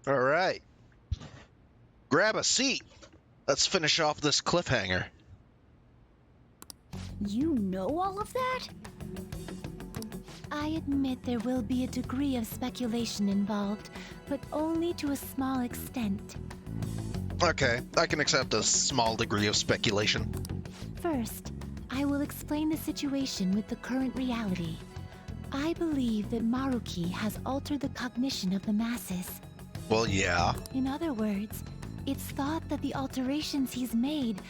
All right. Grab a seat. Let's finish off this cliffhanger. You know all of that? I admit there will be a degree of speculation involved, but only to a small extent. Okay, I can accept a small degree of speculation. First, I will explain the situation with the current reality. I believe that Maruki has altered the cognition of the masses. Well, yeah. In other words, it's thought that the alterations he's made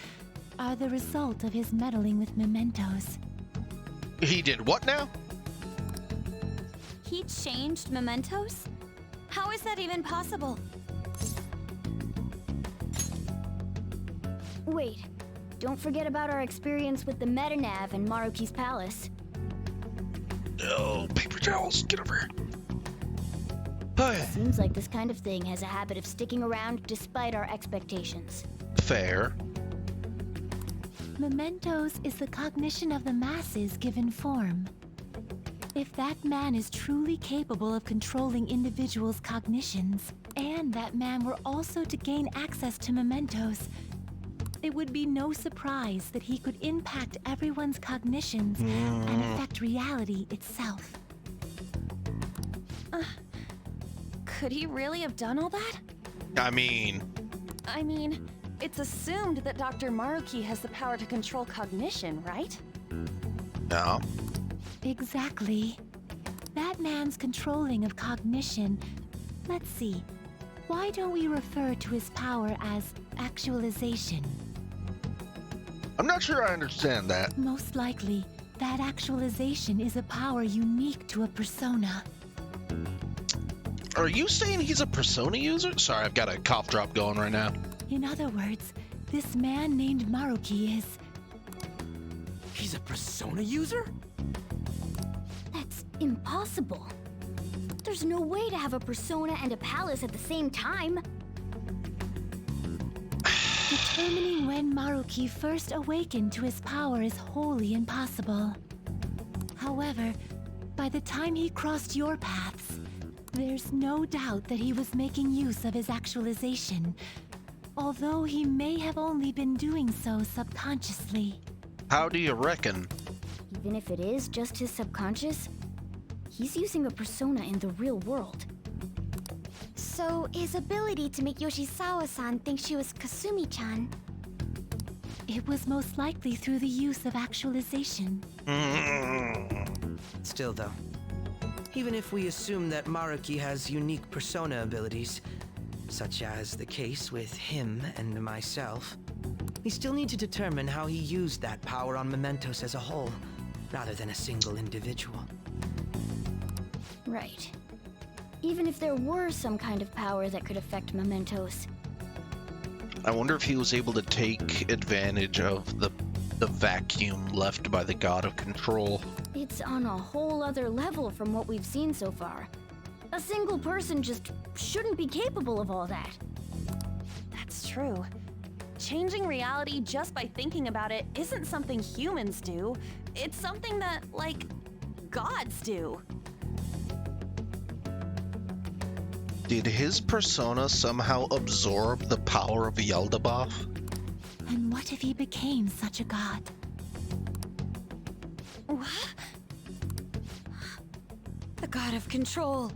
are the result of his meddling with mementos. He did what now? He changed mementos? How is that even possible? Wait, don't forget about our experience with the Metanav in Maruki's palace. Oh, paper towels, get over here. Hey, Seems like this kind of thing has a habit of sticking around despite our expectations. fair. Mementos is the cognition of the masses given form. If that man is truly capable of controlling individuals' cognitions, and that man were also to gain access to mementos, it would be no surprise that he could impact everyone's cognitions and affect reality itself. Could he really have done all that? I mean, It's assumed that Dr. Maruki has the power to control cognition, right? no. Exactly. That man's controlling of cognition. Let's see. Why don't we refer to his power as actualization? I'm not sure I understand that. Most likely, that actualization is a power unique to a persona. Are you saying he's a persona user? Sorry, I've got a cough drop going right now. In other words, this man named Maruki is... He's a persona user? That's impossible. There's no way to have a persona and a palace at the same time. Determining when Maruki first awakened to his power is wholly impossible. However, by the time he crossed your paths, there's no doubt that he was making use of his actualization, although he may have only been doing so subconsciously. How do you reckon? Even if it is just his subconscious, he's using a persona in the real world. So, his ability to make Yoshizawa-san think she was Kasumi-chan. It was most likely through the use of actualization. Still, though, even if we assume that Maruki has unique persona abilities, such as the case with him and myself, we still need to determine how he used that power on mementos as a whole, rather than a single individual. Right. Even if there were some kind of power that could affect mementos. I wonder if he was able to take advantage of the vacuum left by the god of control. It's on a whole other level from what we've seen so far. A single person just shouldn't be capable of all that. That's true. Changing reality just by thinking about it isn't something humans do. It's something that, like, gods do. Did his persona somehow absorb the power of Yaldabaoth? And what if he became such a god? What? The god of control.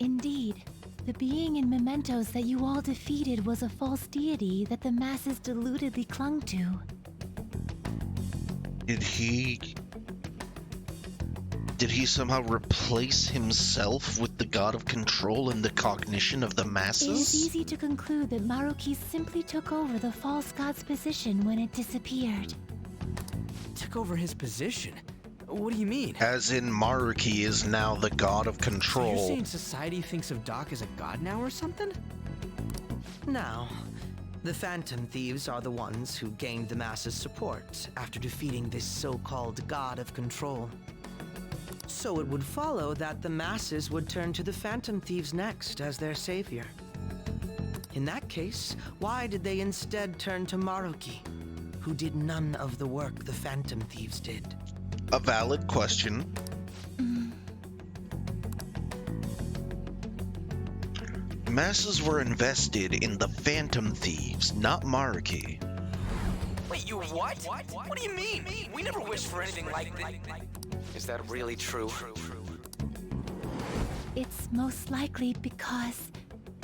Indeed, the being in mementos that you all defeated was a false deity that the masses deludedly clung to. Did he somehow replace himself with the god of control and the cognition of the It is masses? easy to conclude that Maruki simply took over the false god's position when it disappeared. Took over his position? What do you mean? As in Maruki is now the god of So you're control. saying society thinks of Doc as a god now or something? Now, the Phantom Thieves are the ones who gained the masses' support after defeating this so-called god of control. So it would follow that the masses would turn to the Phantom Thieves next as their savior. In that case, why did they instead turn to Maruki, who did none of the work the Phantom Thieves did? A valid question. masses were invested in the Phantom Thieves, not Maruki. Wait, you what? What do you mean? We never wished for anything like this. Is that really true? It's most likely because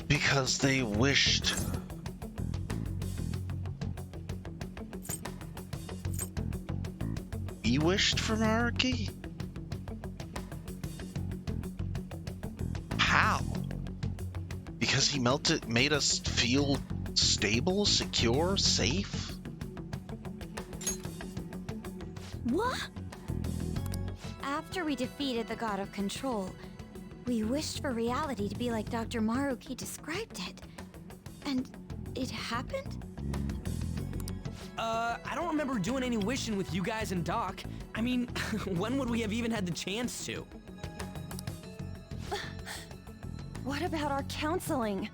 Because they wished. He wished for Maruki? How? Because he made us feel stable, secure, safe? What? After we defeated the god of control, we wished for reality to be like Dr. Maruki described it. And it happened? I don't remember doing any wishing with you guys and Doc. I mean, when would we have even had the chance to? What about our counseling?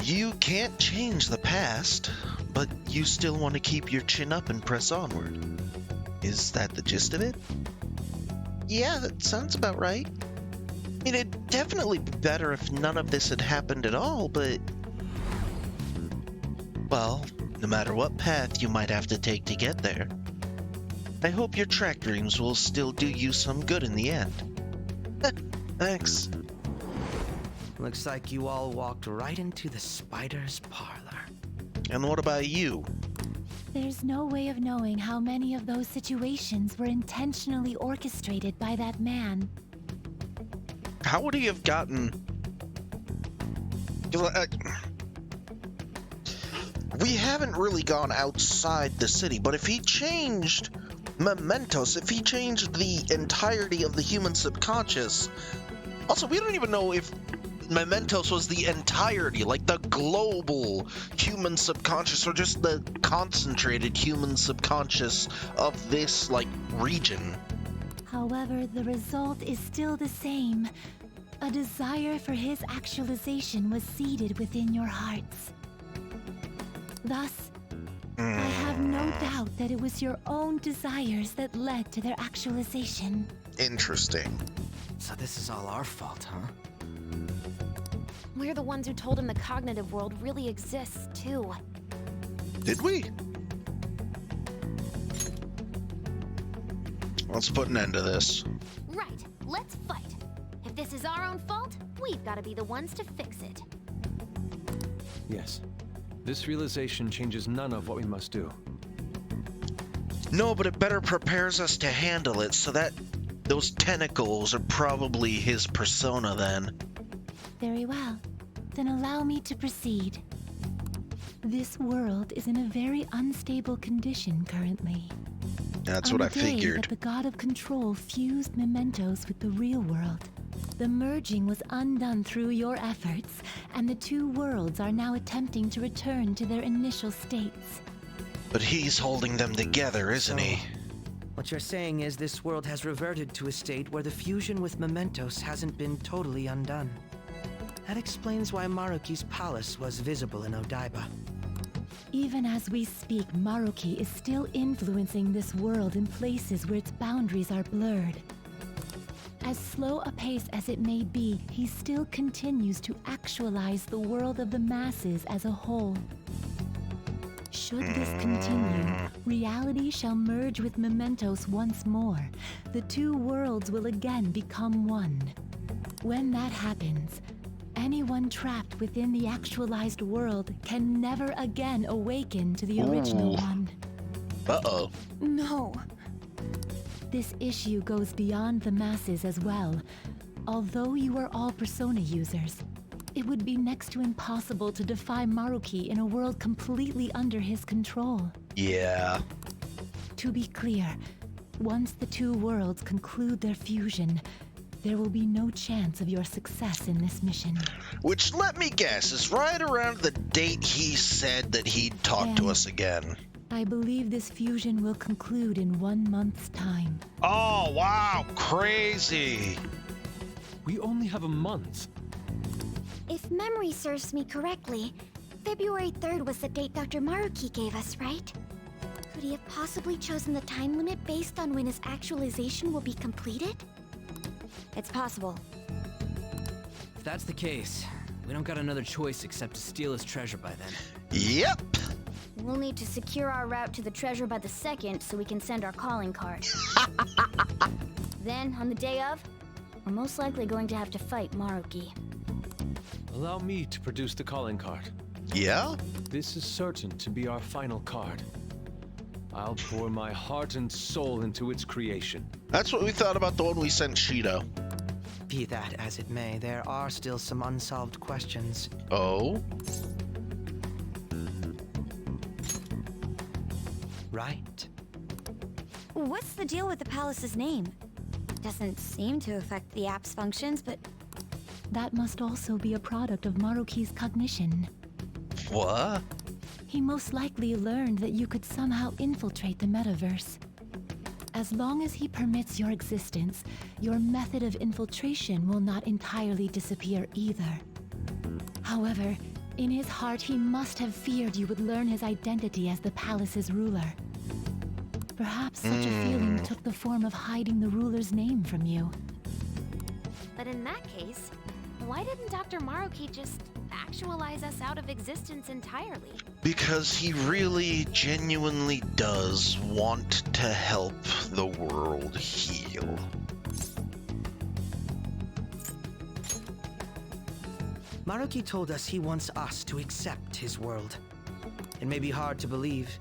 You can't change the past, but you still want to keep your chin up and press onward. Is that the gist of it? Yeah, that sounds about right. I mean, it'd definitely be better if none of this had happened at all, but... Well, no matter what path you might have to take to get there, I hope your track dreams will still do you some good in the end. Thanks. Looks like you all walked right into the spider's parlor. And what about you? there's no way of knowing how many of those situations were intentionally orchestrated by that man. How would he have gotten... We haven't really gone outside the city, but if he changed mementos, if he changed the entirety of the human subconscious... Also, we don't even know if mementos was the entirety, like the global human subconscious, or just the concentrated human subconscious of this, like, region. However, the result is still the same. A desire for his actualization was seeded within your hearts. Thus, I have no doubt that it was your own desires that led to their actualization. Interesting. So this is all our fault, huh? We're the ones who told him the cognitive world really exists, too. Did we? Let's put an end to this. Right, let's fight. If this is our own fault, we've got to be the ones to fix it. Yes. This realization changes none of what we must do. No, but it better prepares us to handle it, so that those tentacles are probably his persona then. Very well. Then allow me to proceed. This world is in a very unstable condition currently. That's On what I the day figured. that the god of control fused mementos with the real world, the merging was undone through your efforts, and the two worlds are now attempting to return to their initial states. But he's holding them together, isn't he? What you're saying is this world has reverted to a state where the fusion with mementos hasn't been totally undone. That explains why Maruki's palace was visible in Odaiba. Even as we speak, Maruki is still influencing this world in places where its boundaries are blurred. As slow a pace as it may be, he still continues to actualize the world of the masses as a whole. Should this continue, reality shall merge with mementos once more. The two worlds will again become one. When that happens, anyone trapped within the actualized world can never again awaken to the original one. Uh-oh. No. This issue goes beyond the masses as well. Although you are all Persona users, it would be next to impossible to defy Maruki in a world completely under his control. Yeah. To be clear, once the two worlds conclude their fusion, there will be no chance of your success in this mission. Which, let me guess, is right around the date he said that he'd talk to And- us again. I believe this fusion will conclude in 1 month's time. Oh, wow, crazy. We only have a month. If memory serves me correctly, February 3rd was the date Dr. Maruki gave us, right? Could he have possibly chosen the time limit based on when his actualization will be completed? It's possible. If that's the case, we don't got another choice except to steal his treasure by then. Yep. We'll need to secure our route to the treasure by the second so we can send our calling card. Then, on the day of, we're most likely going to have to fight Maruki. Allow me to produce the calling card. Yeah? This is certain to be our final card. I'll pour my heart and soul into its creation. That's what we thought about the one we sent Shido. Be that as it may, there are still some unsolved questions. Oh? Right. What's the deal with the palace's name? Doesn't seem to affect the app's functions, but That must also be a product of Maruki's cognition. What? He most likely learned that you could somehow infiltrate the metaverse. As long as he permits your existence, your method of infiltration will not entirely disappear either. However, in his heart he must have feared you would learn his identity as the palace's ruler. Perhaps such a feeling took the form of hiding the ruler's name from you. But in that case, why didn't Dr. Maruki just actualize us out of existence entirely? Because he really, genuinely does want to help the world heal. Maruki told us he wants us to accept his world. It may be hard to believe,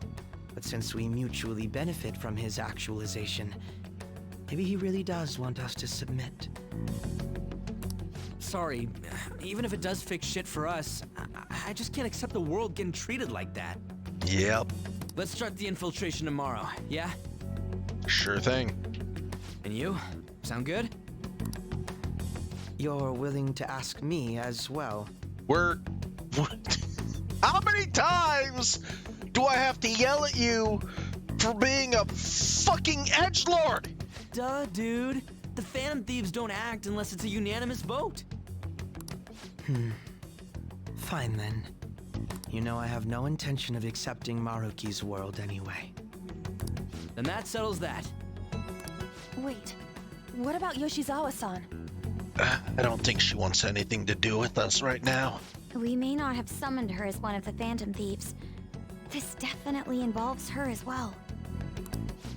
but since we mutually benefit from his actualization, maybe he really does want us to submit. Sorry, even if it does fix shit for us, I just can't accept the world getting treated like that. Yep. Let's start the infiltration tomorrow, yeah? Sure thing. And you? Sound good? You're willing to ask me as well. We're... How many times do I have to yell at you for being a fucking edgelord? Duh, dude. The Phantom Thieves don't act unless it's a unanimous vote. Fine then. You know I have no intention of accepting Maruki's world anyway. Then that settles that. Wait, what about Yoshizawa-san? I don't think she wants anything to do with us right now. we may not have summoned her as one of the Phantom Thieves. This definitely involves her as well.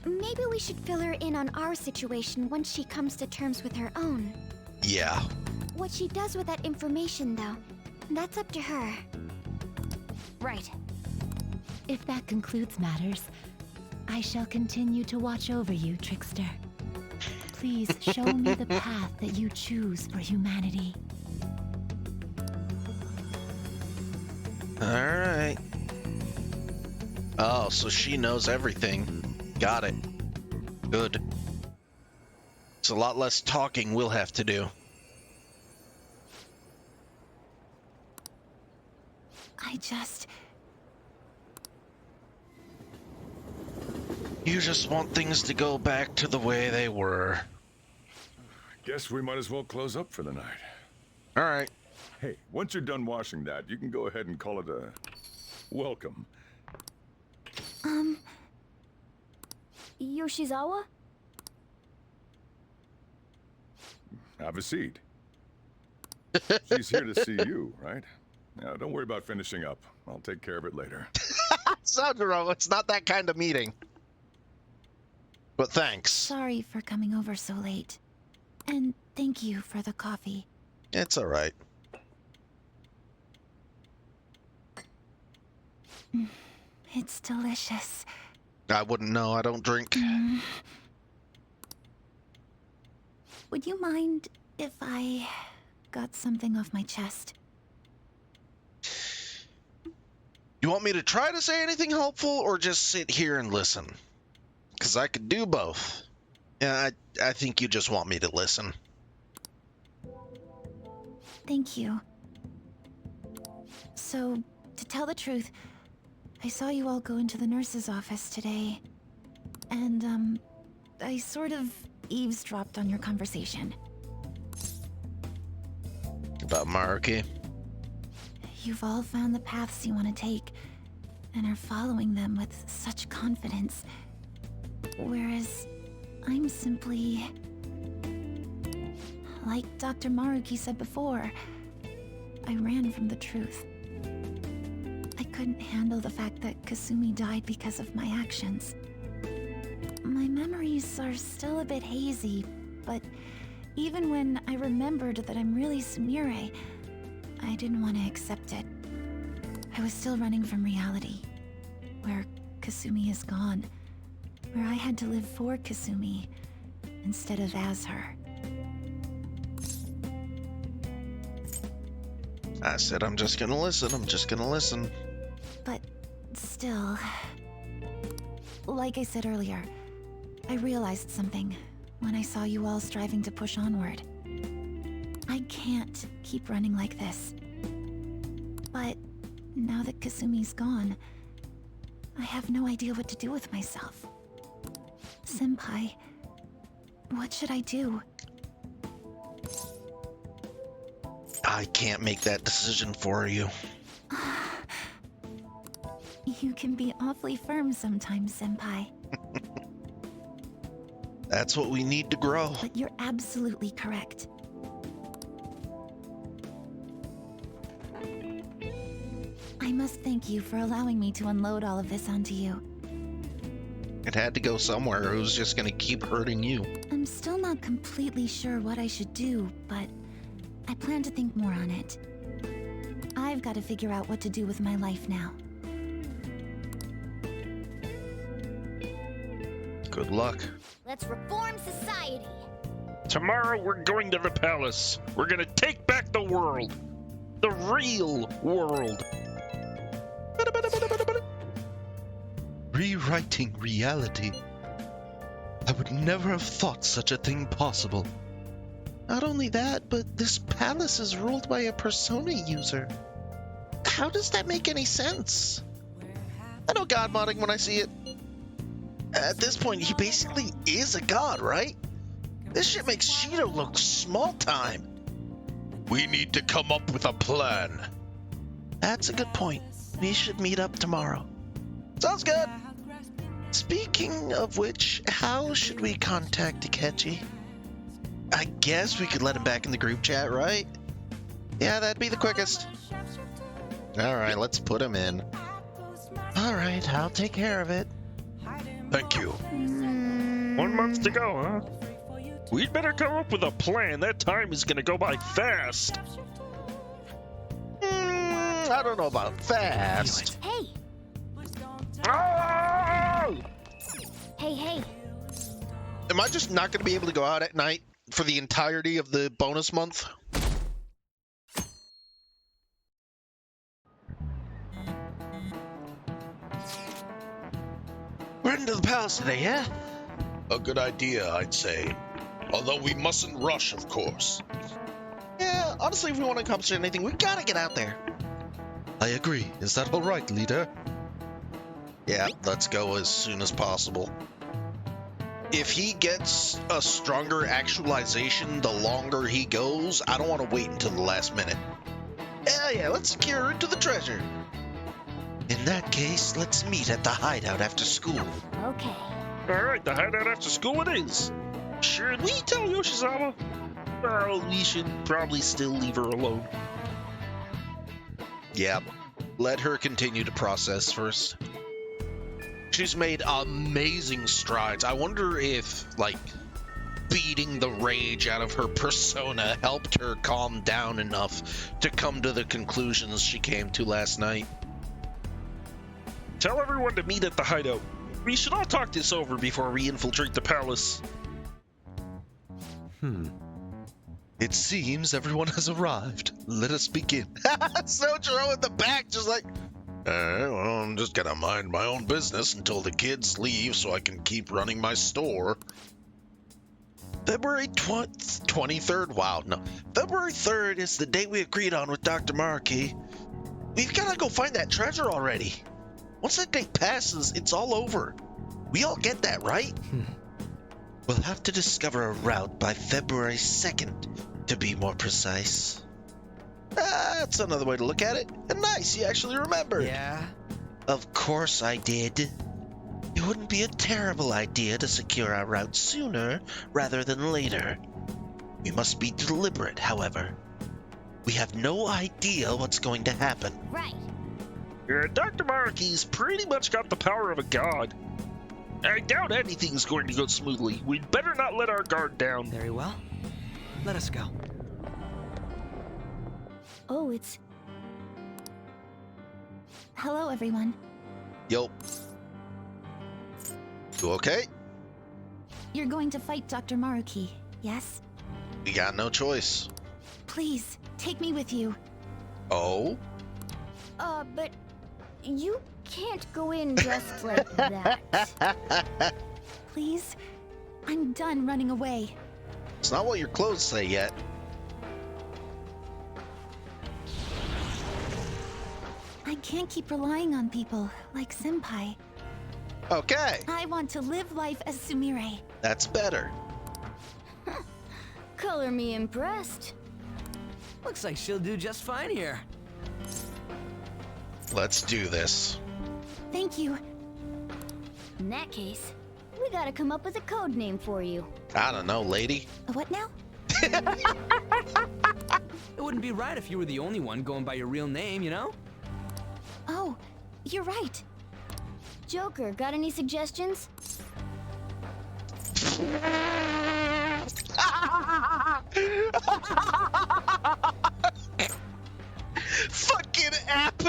Maybe we should fill her in on our situation once she comes to terms with her own. Yeah. What she does with that information, though, that's up to her. Right. If that concludes matters, I shall continue to watch over you, Trickster. Please show me the path that you choose for humanity. Alright. Oh, so she knows everything. Got it. Good. It's a lot less talking we'll have to do. You just want things to go back to the way they were. Guess we might as well close up for the night. Alright. Hey, once you're done washing that, you can go ahead and call it a welcome. Yoshizawa? Have a seat. She's here to see you, right? Now, don't worry about finishing up. I'll take care of it later. Sandro, it's not that kind of meeting. But thanks. Sorry for coming over so late. And thank you for the coffee. It's alright. It's delicious. I wouldn't know, I don't drink. Would you mind if I got something off my chest? You want me to try to say anything helpful or just sit here and listen? Because I could do both. Yeah, I think you just want me to listen. Thank you. So, to tell the truth, I saw you all go into the nurse's office today. And, I sort of eavesdropped on your conversation. About Maruki? You've all found the paths you want to take. and are following them with such confidence. Whereas I'm simply... Like Dr. Maruki said before, I ran from the truth. I couldn't handle the fact that Kasumi died because of my actions. My memories are still a bit hazy, but even when I remembered that I'm really Sumire, I didn't want to accept it. I was still running from reality, where Kasumi is gone, where I had to live for Kasumi instead of as her. I said I'm just gonna listen, I'm just gonna listen. But still, like I said earlier, I realized something when I saw you all striving to push onward. I can't keep running like this. But now that Kasumi's gone, I have no idea what to do with myself. Senpai, what should I do? I can't make that decision for you. You can be awfully firm sometimes, Senpai. That's what we need to grow. But you're absolutely correct. I must thank you for allowing me to unload all of this onto you. It had to go somewhere. It was just gonna keep hurting you. I'm still not completely sure what I should do, but I plan to think more on it. I've got to figure out what to do with my life now. Good luck. Let's reform society. Tomorrow we're going to the palace. We're gonna take back the world. The real world. Rewriting reality. I would never have thought such a thing possible. Not only that, but this palace is ruled by a persona user. How does that make any sense? I know god modding when I see it. At this point, he basically is a god, right? This shit makes Shido look small time. We need to come up with a plan. That's a good point. We should meet up tomorrow. Sounds good. Speaking of which, how should we contact Akechi? I guess we could let him back in the group chat, right? Yeah, that'd be the quickest. Alright, let's put him in. Alright, I'll take care of it. Thank you. 1 month to go, huh? We'd better come up with a plan. That time is gonna go by fast. I don't know about fast. Hey! Oh! Hey! Am I just not going to be able to go out at night for the entirety of the bonus month? We're into the palace today, yeah? A good idea, I'd say. Although we mustn't rush, of course. Yeah, honestly, if we want to accomplish anything, we gotta get out there. I agree. Is that all right, leader? Yeah, let's go as soon as possible. If he gets a stronger actualization the longer he goes, I don't want to wait until the last minute. Yeah, let's secure her to the treasure. In that case, let's meet at the hideout after school. Okay. Alright, the hideout after school it is. Should we tell Yoshizawa? Well, we should probably still leave her alone. Yep. Let her continue to process first. She's made amazing strides. I wonder if, like, beating the rage out of her persona helped her calm down enough to come to the conclusions she came to last night. Tell everyone to meet at the hideout. We should all talk this over before we infiltrate the palace. It seems everyone has arrived. Let us begin. Sojiro in the back, just like, well, I'm just gonna mind my own business until the kids leave so I can keep running my store. February 23rd? Wow, no. February 3rd is the date we agreed on with Dr. Maruki. We've gotta go find that treasure already. Once that date passes, it's all over. We all get that, right? We'll have to discover a route by February 2nd, to be more precise. That's another way to look at it. And nice, you actually remembered. Yeah, Of course I did. It wouldn't be a terrible idea to secure our route sooner rather than later. We must be deliberate, however. We have no idea what's going to happen. Right. Yeah, Dr. Maruki's pretty much got the power of a god. I doubt anything's going to go smoothly. We'd better not let our guard down. Very well. Let us go. Oh, it's... Hello, everyone. Yo. You okay? You're going to fight Dr. Maruki, yes? We got no choice. Please, take me with you. Oh? But you can't go in just like that. Please? I'm done running away. It's not what your clothes say yet. I can't keep relying on people like Senpai. Okay, I want to live life as Sumire. that's better. Color me impressed. Looks like she'll do just fine here. Let's do this. Thank you. In that case, we gotta come up with a code name for you. I don't know, lady. What now? It wouldn't be right if you were the only one going by your real name, you know? Oh, you're right. Joker, got any suggestions? Fucking app.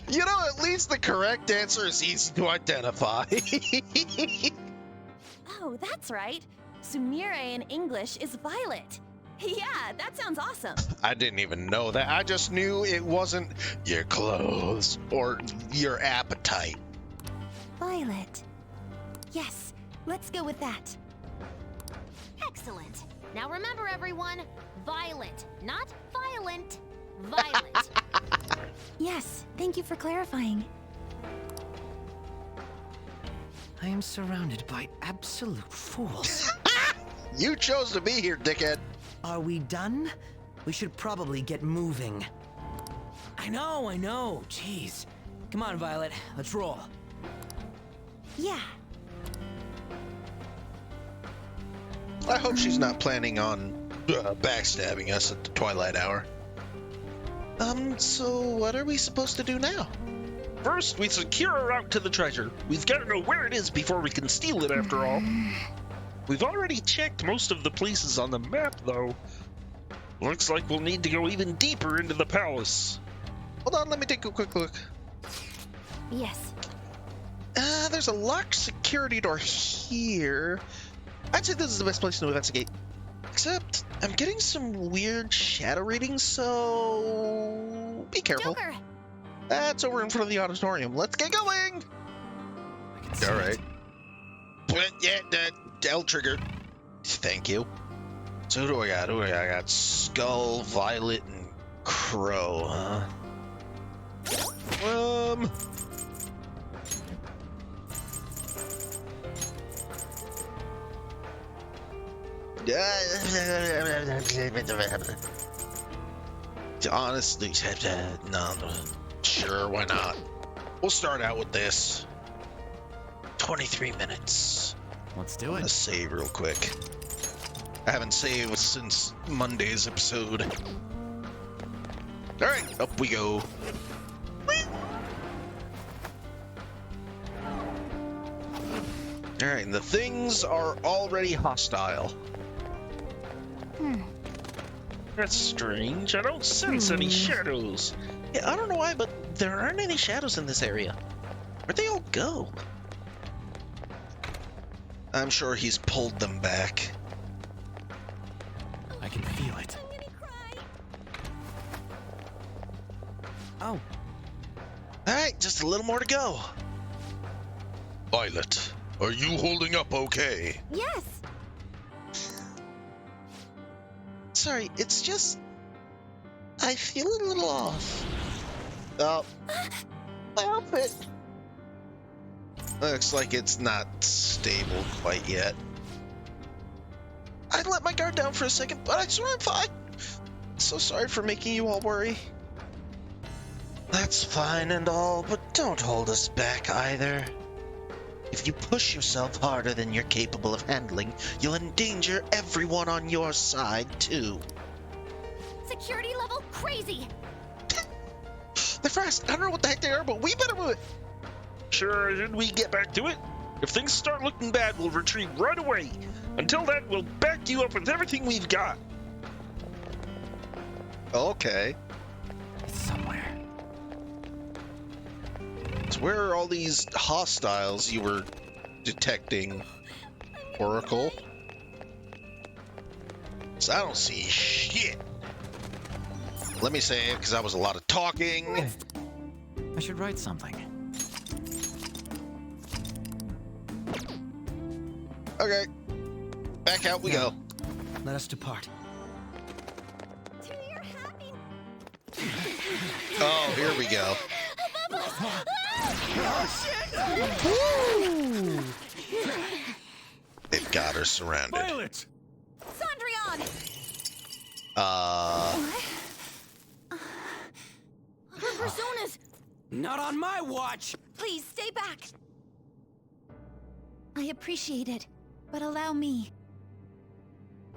You know, at least the correct answer is easy to identify. Oh, that's right. Sumire in English is violet. Yeah, that sounds awesome. I didn't even know that. I just knew it wasn't your clothes or your appetite. Violet. Yes, let's go with that. Excellent. Now remember, everyone, violet, not violent. Violet. Yes, thank you for clarifying. I am surrounded by absolute fools. You chose to be here, dickhead. Are we done? We should probably get moving. I know. Jeez. Come on, Violet. Let's roll. Yeah. I hope she's not planning on backstabbing us at the twilight hour. So what are we supposed to do now? First, we secure our route to the treasure. We've got to know where it is before we can steal it, after all. We've already checked most of the places on the map, though. Looks like we'll need to go even deeper into the palace. Hold on, let me take a quick look. Yes. There's a locked security door here. I'd say this is the best place to investigate. Except, I'm getting some weird shadow readings, so... be careful. Joker! That's over in front of the auditorium. Let's get going! Alright. Yeah, L trigger. Thank you. So who do I got? I got Skull, Violet, and Crow, huh? Honestly, no, sure, why not? We'll start out with this. 23 minutes. Let's do it. Let's save real quick. I haven't saved since Monday's episode. Alright, up we go. Alright, and the things are already hostile. That's strange. I don't sense any shadows. Yeah, I don't know why, but there aren't any shadows in this area. Where'd they all go? I'm sure he's pulled them back. I can feel it. Oh, Alright, just a little more to go. Violet, are you holding up okay? Yes! Sorry, it's just... I feel a little off. Oh. My outfit! Looks like it's not stable quite yet. I let my guard down for a second, but I swear I'm fine. So sorry for making you all worry. That's fine and all, but don't hold us back either. If you push yourself harder than you're capable of handling, you'll endanger everyone on your side, too. Security level crazy! They're fast. I don't know what the heck they are, but we better move it. Sure, should we get back to it? If things start looking bad, we'll retreat right away. Until then, we'll back you up with everything we've got. Okay. It's somewhere. So where are all these hostiles you were detecting, Oracle? So I don't see shit. Let me say it, because that was a lot of talking. I should write something. Okay. Back out we go. Let us depart. Oh, here we go. They've got her surrounded. Violet! Sondrion! Her personas! Not on my watch! Please stay back! I appreciate it, but allow me.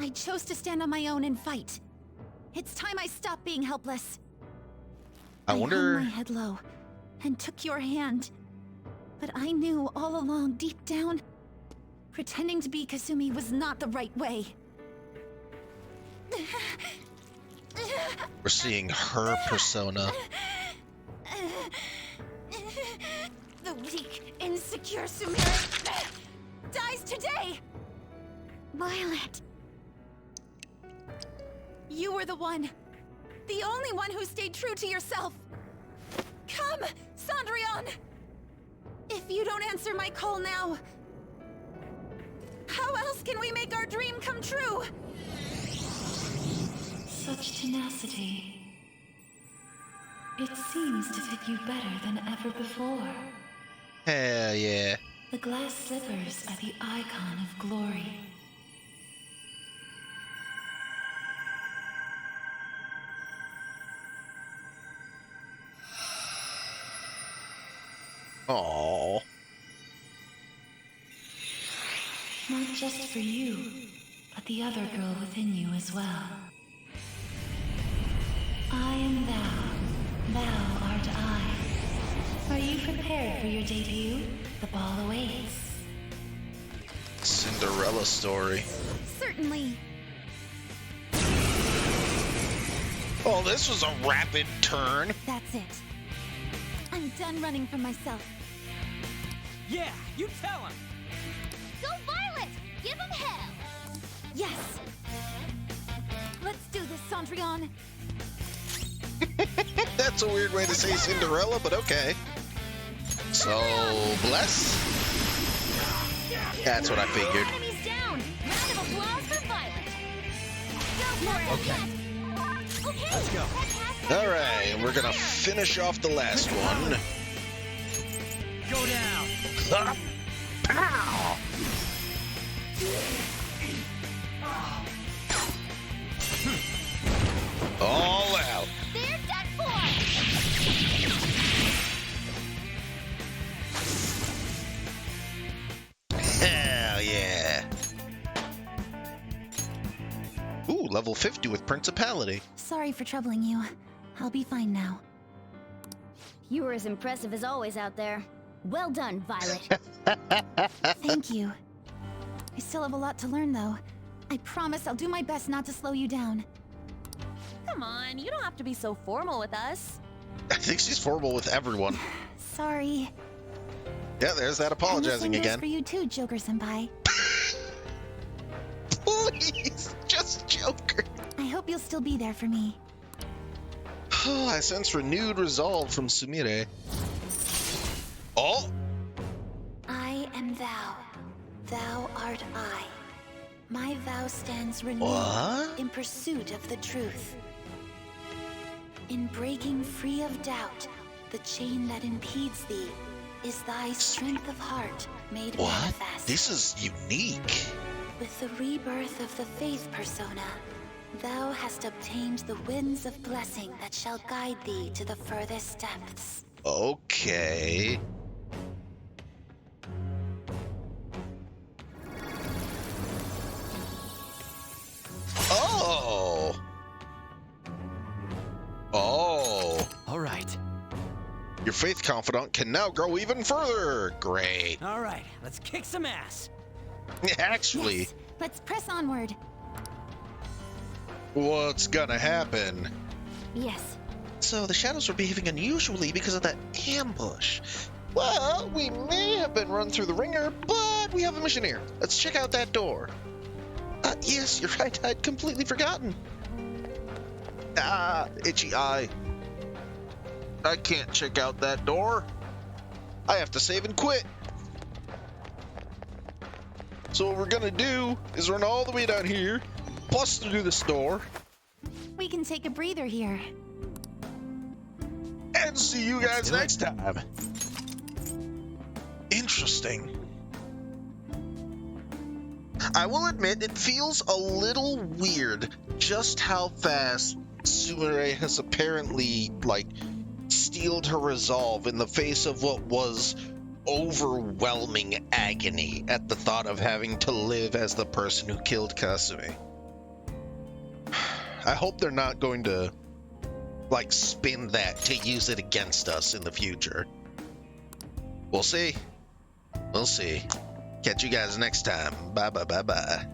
I chose to stand on my own and fight. It's time I stop being helpless. I hung wonder... my head low and took your hand. But I knew all along, deep down, pretending to be Kasumi was not the right way. We're seeing her persona. The weak, insecure Sumire dies today! Violet! You were the one. The only one who stayed true to yourself. Come, Sondrion! If you don't answer my call now, how else can we make our dream come true? Such tenacity. It seems to fit you better than ever before. Hell yeah. The glass slippers are the icon of glory. Aww. Not just for you, but the other girl within you as well. I am thou, thou art I. Are you prepared for your debut? The ball awaits. Cinderella story. Certainly. Oh, this was a rapid turn. That's it. I'm done running from myself. Yeah, you tell him! Go Violet! Give him hell! Yes! Let's do this, Sondrion! That's a weird way to say Cinderella, but okay. So, bless? That's what I figured. Enemies down! Round of applause for Violet! Go for it! Okay. Okay, Let's go. Alright, we're gonna finish off the last one. Go down! Pow! All out. They're done for! Hell yeah. Ooh, level 50 with Principality. Sorry for troubling you. I'll be fine now. You were as impressive as always out there. Well done, Violet. Thank you. I still have a lot to learn, though. I promise I'll do my best not to slow you down. Come on, you don't have to be so formal with us. I think she's formal with everyone. Sorry. Yeah, there's that And the apologizing same goes again. for you too, Joker-senpai. Please, just Joker. I hope you'll still be there for me. I sense renewed resolve from Sumire. Oh! I am thou. Thou art I. My vow stands renewed What? in pursuit of the truth. In breaking free of doubt, the chain that impedes thee is thy strength of heart made What? manifest. This is unique. With the rebirth of the faith persona, Thou hast obtained the winds of blessing that shall guide thee to the furthest depths. Okay. Oh. Oh. All right. Your faith confidant can now grow even further. Great. All right, let's kick some ass. Actually, Yes, let's press onward. what's gonna happen? Yes. So the shadows were behaving unusually because of that ambush. Well, we may have been run through the ringer, but we have a mission here. Let's check out that door. Yes, you're right. I'd completely forgotten. Itchy eye. I can't check out that door. I have to save and quit. So what we're gonna do is run all the way down here, plus through this door, We can take a breather here. and see you guys do it. next time. Interesting. I will admit it feels a little weird just how fast Sumire has apparently, steeled her resolve in the face of what was overwhelming agony at the thought of having to live as the person who killed Kasumi. I hope they're not going to, spin that to use it against us in the future. We'll see. We'll see. Catch you guys next time. Bye, bye, bye, bye.